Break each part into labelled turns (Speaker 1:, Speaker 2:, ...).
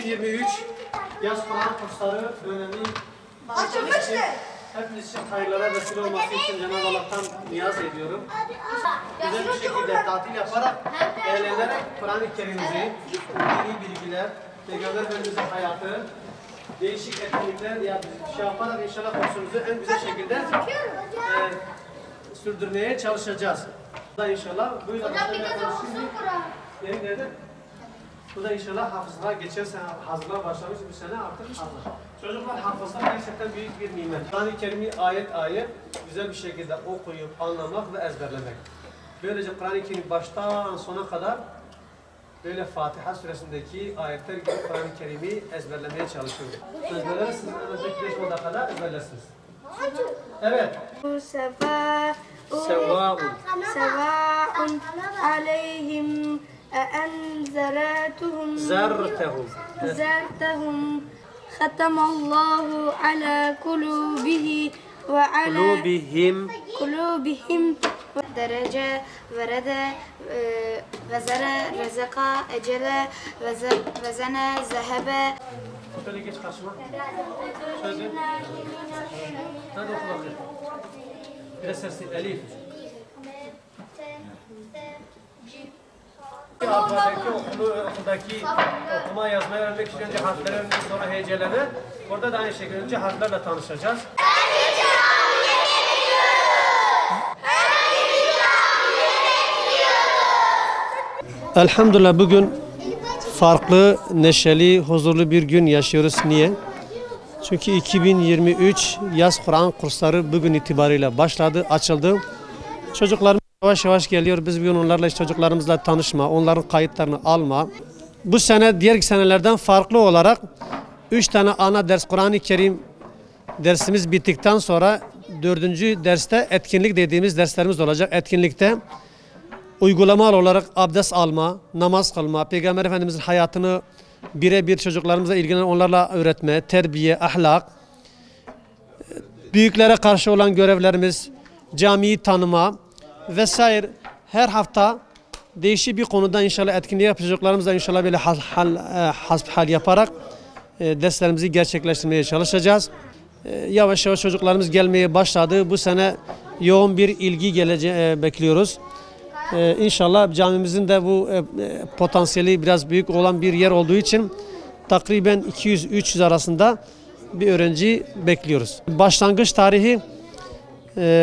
Speaker 1: 2023 yaz Kur'an kursları dönemi açılmıştır. Hepiniz için hayırlara vesile olması için Cenab-ı Allah'tan niyaz ediyorum. Güzel bir şekilde tatil yaparak, eğlenerek Kur'an-ı Kerim'imizi, dini bilgiler, Peygamber Efendimiz'in hayatı, değişik etkinlikler yaparak inşallah kursumuzu en güzel şekilde sürdürmeye çalışacağız. İnşallah buyurun. Hocam bir kez okusun Kur'an. Nerede? Bu da inşallah hafızlığa geçen sene hazırlığa başlamış, bu sene artık hazır. Çocuklar hafızlık gerçekten büyük bir nimet. Kur'an-ı Kerim'i ayet ayet güzel bir şekilde okuyup anlamak ve ezberlemek. Böylece Kur'an-ı Kerim baştan sona kadar böyle Fatiha suresindeki ayetler gibi Kur'an-ı Kerim'i ezberlemeye çalışıyoruz. Ezberlersiniz, önümüzdeki 5 10 dakikada ezberlersiniz. Evet.
Speaker 2: Sevâ'un aleyhim
Speaker 1: زرتهم
Speaker 2: ختم الله على قلوبهم درجة ورد وزر رزق أجل وزن ذهب.
Speaker 1: Şöyle geç karşıma. Şöyle. Hadi oku bakayım. Biraz sesli. Elif. Alfabedeki okuldaki okuma yazmayı öğrenmek için önce harfleri öğrenmek, sonra heyeceleme. Burada da aynı şekilde önce harflerle tanışacağız. Elhamdülillah bugün farklı, neşeli, huzurlu bir gün yaşıyoruz. Niye? Çünkü 2023 yaz Kur'an kursları bugün itibariyle başladı, açıldı. Çocuklarımız yavaş yavaş geliyor. Biz bugün onlarla, çocuklarımızla tanışma, onların kayıtlarını alma. Bu sene diğer senelerden farklı olarak 3 tane ana ders Kur'an-ı Kerim dersimiz bittikten sonra 4. derste etkinlik dediğimiz derslerimiz olacak. Etkinlikte uygulamalı olarak abdest alma, namaz kılma, Peygamber Efendimiz'in hayatını birebir çocuklarımızla ilgilenen onlarla öğretme, terbiye, ahlak, büyüklere karşı olan görevlerimiz, camiyi tanıma vesaire, her hafta değişik bir konuda inşallah etkinliği yapacak çocuklarımızla inşallah böyle hasbihal yaparak derslerimizi gerçekleştirmeye çalışacağız. Yavaş yavaş çocuklarımız gelmeye başladı. Bu sene yoğun bir ilgi bekliyoruz. İnşallah camimizin de bu potansiyeli biraz büyük olan bir yer olduğu için takriben 200-300 arasında bir öğrenci bekliyoruz. Başlangıç tarihi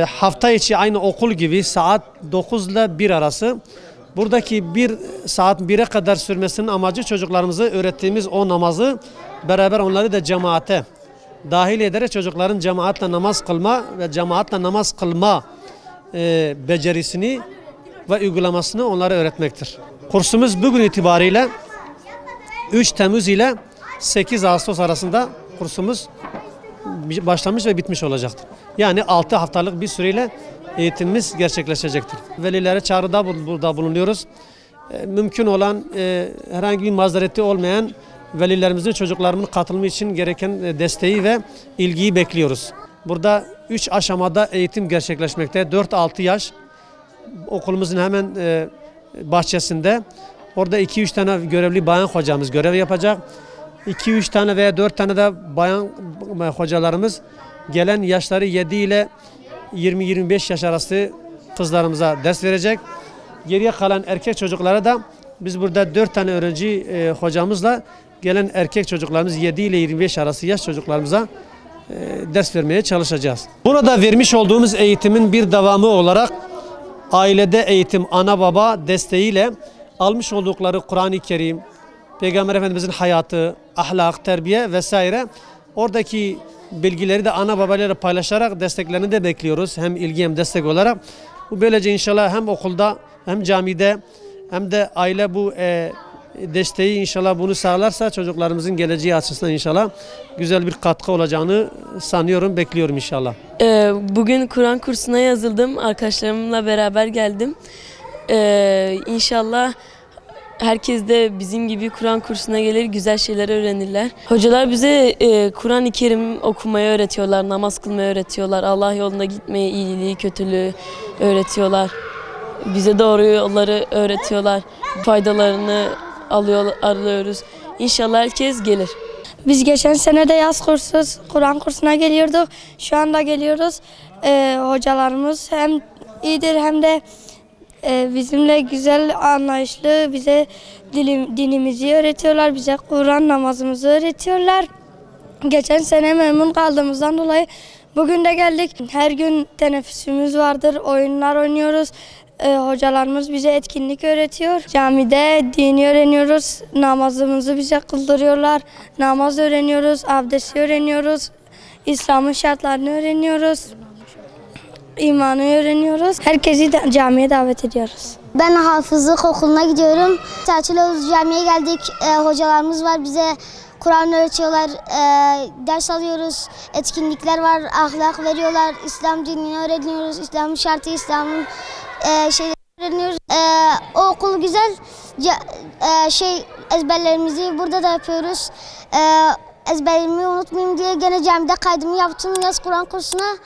Speaker 1: hafta içi aynı okul gibi saat 9 ile 1 arası. Buradaki 1 saat 1'e kadar sürmesinin amacı çocuklarımızı öğrettiğimiz o namazı beraber onları da cemaate dahil ederek çocukların cemaatle namaz kılma ve cemaatle namaz kılma becerisini ve uygulamasını onlara öğretmektir. Kursumuz bugün itibariyle 3 Temmuz ile 8 Ağustos arasında kursumuz başlamış ve bitmiş olacaktır. Yani 6 haftalık bir süreyle eğitimimiz gerçekleşecektir. Velilere çağrıda burada bulunuyoruz. Mümkün olan herhangi bir mazereti olmayan velilerimizin çocuklarımın katılımı için gereken desteği ve ilgiyi bekliyoruz. Burada 3 aşamada eğitim gerçekleşmekte. 4-6 yaş okulumuzun hemen bahçesinde. Orada 2-3 tane görevli bayan hocamız görev yapacak. 2-3 tane veya 4 tane de bayan hocalarımız gelen yaşları 7 ile 20-25 yaş arası kızlarımıza ders verecek. Geriye kalan erkek çocuklara da biz burada 4 tane öğrenci hocamızla gelen erkek çocuklarımız 7 ile 25 arası yaş çocuklarımıza ders vermeye çalışacağız. Burada vermiş olduğumuz eğitimin bir devamı olarak ailede eğitim, ana baba desteğiyle almış oldukları Kur'an-ı Kerim, Peygamber Efendimiz'in hayatı, ahlak, terbiye vesaire oradaki bilgileri de ana babalarıyla paylaşarak desteklerini de bekliyoruz. Hem ilgi hem destek olarak. Bu böylece inşallah hem okulda hem camide hem de aile bu desteği inşallah bunu sağlarsa çocuklarımızın geleceği açısından inşallah güzel bir katkı olacağını sanıyorum, bekliyorum inşallah.
Speaker 3: Bugün Kur'an kursuna yazıldım. Arkadaşlarımla beraber geldim. İnşallah herkes de bizim gibi Kur'an kursuna gelir, güzel şeyler öğrenirler. Hocalar bize Kur'an-ı Kerim okumayı öğretiyorlar, namaz kılmayı öğretiyorlar, Allah yolunda gitmeyi, iyiliği, kötülüğü öğretiyorlar. Bize doğru yolları öğretiyorlar, faydalarını alıyoruz. İnşallah herkes gelir.
Speaker 4: Biz geçen sene de yaz kursu, Kur'an kursuna geliyorduk. Şu anda geliyoruz. Hocalarımız hem iyidir hem de bizimle güzel, anlayışlı, bize dinimizi öğretiyorlar, bize Kur'an namazımızı öğretiyorlar. Geçen sene memnun kaldığımızdan dolayı bugün de geldik. Her gün teneffüsümüz vardır, oyunlar oynuyoruz. Hocalarımız bize etkinlik öğretiyor. Camide dini öğreniyoruz, namazımızı bize kıldırıyorlar. Namaz öğreniyoruz, abdesti öğreniyoruz, İslam'ın şartlarını öğreniyoruz. İmanı öğreniyoruz. Herkesi de camiye davet ediyoruz.
Speaker 5: Ben hafızlık okuluna gidiyorum. Çerçeveoğlu camiye geldik. Hocalarımız var, bize Kur'an öğretiyorlar. Ders alıyoruz. Etkinlikler var, ahlak veriyorlar. İslam dinini öğreniyoruz. İslam'ın şartı, İslam'ın şeyleri öğreniyoruz. O okul güzel. Ezberlerimizi burada da yapıyoruz. Ezberimi unutmayayım diye gene camide kaydımı yaptım yaz Kur'an kursuna.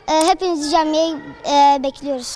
Speaker 5: Hepinizi camiye bekliyoruz.